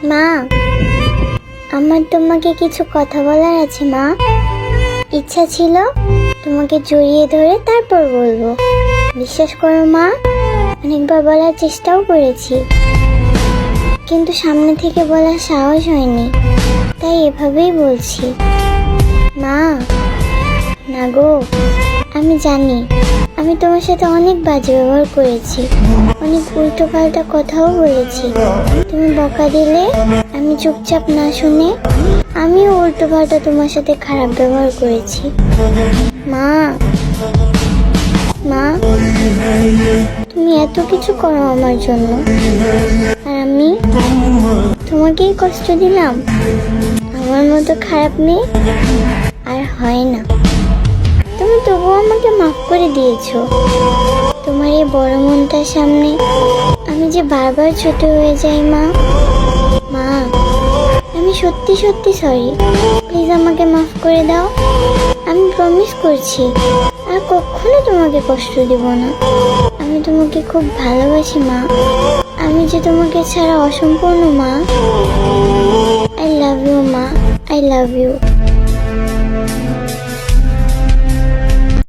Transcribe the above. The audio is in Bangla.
মা, আমার তোমাকে কিছু কথা বলার আছে মা। ইচ্ছা ছিল তোমাকে জড়িয়ে ধরে তারপর বলবো। বিশ্বাস করো মা, অনেকবার বলার চেষ্টাও করেছি, কিন্তু সামনে থেকে বলার সাহস হয়নি, তাই এভাবেই বলছি। মা, না গো, আমি জানি আমি তোমার সাথে অনেক বাজে ব্যবহার করেছি, অনেক উল্টো পাল্টা কথাও বলেছি। তুমি বকা দিলে আমি চুপচাপ না শুনে আমিও উল্টো পাল্টা তোমার সাথে খারাপ ব্যবহার করেছি। মা, মা, তুমি এত কিছু করো আমার জন্য, আর আমি তোমাকেই কষ্ট দিলাম। আমার মতো খারাপ মেয়ে আর হয় না। তুমি তবুও আমাকে মাফ করে দিয়েছো। তোমার এই বড় মনটার সামনে আমি যে বারবার ছোট হয়ে যাই মা। মা, আমি সত্যি সত্যি সরি। প্লিজ আমাকে মাফ করে দাও। আমি প্রমিস করছি আর কখনো তোমাকে কষ্ট দেব না। আমি তোমাকে খুব ভালোবাসি মা। আমি যে তোমাকে ছাড়া অসম্পূর্ণ মা। আই লাভ ইউ মা, আই লাভ ইউ।